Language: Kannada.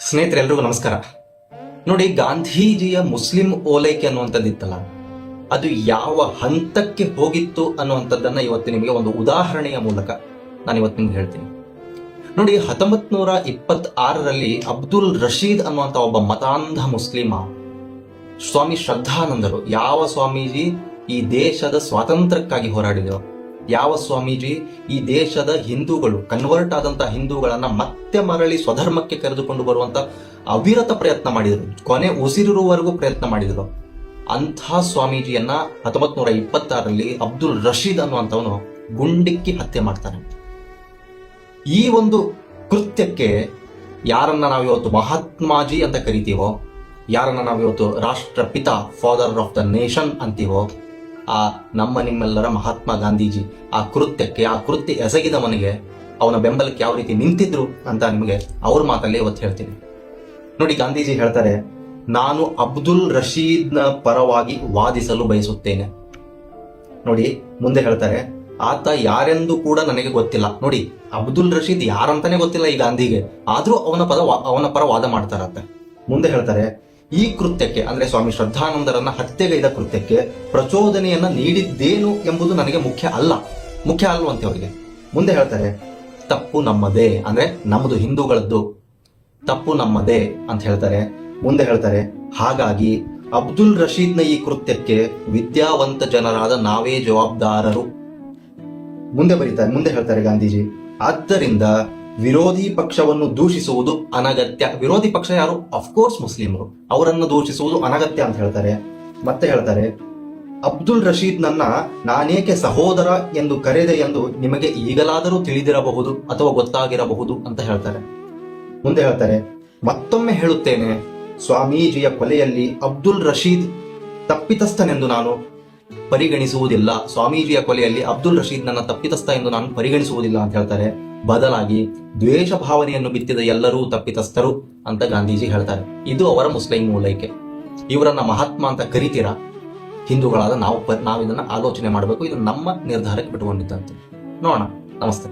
ಸ್ನೇಹಿತರೆ, ಎಲ್ರಿಗೂ ನಮಸ್ಕಾರ. ನೋಡಿ, ಗಾಂಧೀಜಿಯ ಮುಸ್ಲಿಂ ಓಲೈಕೆ ಅನ್ನುವಂಥದ್ದಿತ್ತಲ್ಲ, ಅದು ಯಾವ ಹಂತಕ್ಕೆ ಹೋಗಿತ್ತು ಅನ್ನುವಂಥದ್ದನ್ನ ಇವತ್ತು ನಿಮಗೆ ಒಂದು ಉದಾಹರಣೆಯ ಮೂಲಕ ನಾನು ಇವತ್ತು ನಿಮ್ಗೆ ಹೇಳ್ತೀನಿ. ನೋಡಿ, 1926ರಲ್ಲಿ ಅಬ್ದುಲ್ ರಶೀದ್ ಅನ್ನುವಂಥ ಒಬ್ಬ ಮತಾಂಧ ಮುಸ್ಲಿಮ ಸ್ವಾಮಿ ಶ್ರದ್ಧಾನಂದರು, ಯಾವ ಸ್ವಾಮೀಜಿ ಈ ದೇಶದ ಸ್ವಾತಂತ್ರ್ಯಕ್ಕಾಗಿ ಹೋರಾಡಿದರು, ಯಾವ ಸ್ವಾಮೀಜಿ ಈ ದೇಶದ ಹಿಂದೂಗಳು, ಕನ್ವರ್ಟ್ ಆದಂತಹ ಹಿಂದೂಗಳನ್ನ ಮತ್ತೆ ಮರಳಿ ಸ್ವಧರ್ಮಕ್ಕೆ ಕರೆದುಕೊಂಡು ಬರುವಂತ ಅವಿರತ ಪ್ರಯತ್ನ ಮಾಡಿದರು, ಕೊನೆ ಉಸಿರಿರುವವರೆಗೂ ಪ್ರಯತ್ನ ಮಾಡಿದರು. ಅಂಥ ಸ್ವಾಮೀಜಿಯನ್ನ 1926ರಲ್ಲಿ ಅಬ್ದುಲ್ ರಶೀದ್ ಅನ್ನುವಂಥವನು ಗುಂಡಿಕ್ಕಿ ಹತ್ಯೆ ಮಾಡ್ತಾನೆ. ಈ ಒಂದು ಕೃತ್ಯಕ್ಕೆ ಯಾರನ್ನ ನಾವಿವತ್ತು ಮಹಾತ್ಮಾಜಿ ಅಂತ ಕರಿತೀವೋ, ಯಾರನ್ನ ನಾವಿವತ್ತು ರಾಷ್ಟ್ರಪಿತ, ಫಾದರ್ ಆಫ್ ದ ನೇಷನ್ ಅಂತೀವೋ, ಆ ನಮ್ಮ ನಿಮ್ಮೆಲ್ಲರ ಮಹಾತ್ಮ ಗಾಂಧೀಜಿ ಆ ಕೃತ್ಯ ಎಸಗಿದವನಿಗೆ ಅವನ ಬೆಂಬಲಕ್ಕೆ ಯಾವ ರೀತಿ ನಿಂತಿದ್ರು ಅಂತ ನಿಮಗೆ ಅವ್ರ ಮಾತಲ್ಲೇ ಇವತ್ತು ಹೇಳ್ತೀನಿ. ನೋಡಿ, ಗಾಂಧೀಜಿ ಹೇಳ್ತಾರೆ, ನಾನು ಅಬ್ದುಲ್ ರಶೀದ್ನ ಪರವಾಗಿ ವಾದಿಸಲು ಬಯಸುತ್ತೇನೆ. ನೋಡಿ, ಮುಂದೆ ಹೇಳ್ತಾರೆ, ಆತ ಯಾರೆಂದು ಕೂಡ ನನಗೆ ಗೊತ್ತಿಲ್ಲ. ನೋಡಿ, ಅಬ್ದುಲ್ ರಶೀದ್ ಯಾರಂತಾನೆ ಗೊತ್ತಿಲ್ಲ ಈ ಗಾಂಧಿಗೆ, ಆದ್ರೂ ಅವನ ಪರ ವಾದ ಮಾಡ್ತಾರಂತೆ. ಮುಂದೆ ಹೇಳ್ತಾರೆ, ಈ ಕೃತ್ಯಕ್ಕೆ ಅಂದ್ರೆ ಸ್ವಾಮಿ ಶ್ರದ್ಧಾನಂದರನ್ನ ಹತ್ಯೆಗೈದ ಕೃತ್ಯಕ್ಕೆ ಪ್ರಚೋದನೆಯನ್ನ ನೀಡಿದ್ದೇನು ಎಂಬುದು ನನಗೆ ಮುಖ್ಯ ಅಲ್ವಂತೆ ಅವರಿಗೆ. ಮುಂದೆ ಹೇಳ್ತಾರೆ, ತಪ್ಪು ನಮ್ಮದೇ, ಅಂದ್ರೆ ನಮ್ಮದು ಹಿಂದೂಗಳದ್ದು ತಪ್ಪು ನಮ್ಮದೇ ಅಂತ ಹೇಳ್ತಾರೆ. ಮುಂದೆ ಹೇಳ್ತಾರೆ, ಹಾಗಾಗಿ ಅಬ್ದುಲ್ ರಶೀದ್ನ ಈ ಕೃತ್ಯಕ್ಕೆ ವಿದ್ಯಾವಂತ ಜನರಾದ ನಾವೇ ಜವಾಬ್ದಾರರು. ಮುಂದೆ ಹೇಳ್ತಾರೆ ಗಾಂಧೀಜಿ, ಆದ್ದರಿಂದ ವಿರೋಧಿ ಪಕ್ಷವನ್ನು ದೂಷಿಸುವುದು ಅನಗತ್ಯ. ವಿರೋಧಿ ಪಕ್ಷ ಯಾರು? ಅಫ್ಕೋರ್ಸ್ ಮುಸ್ಲಿಮರು. ಅವರನ್ನು ದೂಷಿಸುವುದು ಅನಗತ್ಯ ಅಂತ ಹೇಳ್ತಾರೆ. ಮತ್ತೆ ಹೇಳ್ತಾರೆ, ಅಬ್ದುಲ್ ರಶೀದ್ ನನ್ನ ನಾನೇಕೆ ಸಹೋದರ ಎಂದು ಕರೆದೆ ಎಂದು ನಿಮಗೆ ಈಗಲಾದರೂ ತಿಳಿದಿರಬಹುದು ಅಥವಾ ಗೊತ್ತಾಗಿರಬಹುದು ಅಂತ ಹೇಳ್ತಾರೆ. ಮುಂದೆ ಹೇಳ್ತಾರೆ, ಮತ್ತೊಮ್ಮೆ ಹೇಳುತ್ತೇನೆ, ಸ್ವಾಮೀಜಿಯ ಕೊಲೆಯಲ್ಲಿ ಅಬ್ದುಲ್ ರಶೀದ್ ತಪ್ಪಿತಸ್ಥನೆಂದು ನಾನು ಪರಿಗಣಿಸುವುದಿಲ್ಲ. ಸ್ವಾಮೀಜಿಯ ಕೊಲೆಯಲ್ಲಿ ಅಬ್ದುಲ್ ರಶೀದ್ ನನ್ನ ತಪ್ಪಿತಸ್ಥ ಎಂದು ನಾನು ಪರಿಗಣಿಸುವುದಿಲ್ಲ ಅಂತ ಹೇಳ್ತಾರೆ. ಬದಲಾಗಿ ದ್ವೇಷ ಭಾವನೆಯನ್ನು ಬಿತ್ತಿದ ಎಲ್ಲರೂ ತಪ್ಪಿತಸ್ಥರು ಅಂತ ಗಾಂಧೀಜಿ ಹೇಳ್ತಾರೆ. ಇದು ಅವರ ಮುಸ್ಲಿಂ ಓಲೈಕೆ. ಇವರನ್ನ ಮಹಾತ್ಮ ಅಂತ ಕರಿತೀರಾ? ಹಿಂದೂಗಳಾದ ನಾವು ಇದನ್ನ ಆಲೋಚನೆ ಮಾಡಬೇಕು. ಇದು ನಮ್ಮ ನಿರ್ಧಾರಕ್ಕೆ ಬಿಟ್ಟುಕೊಂಡಿದ್ದಂತೆ. ನೋಡೋಣ. ನಮಸ್ತೆ.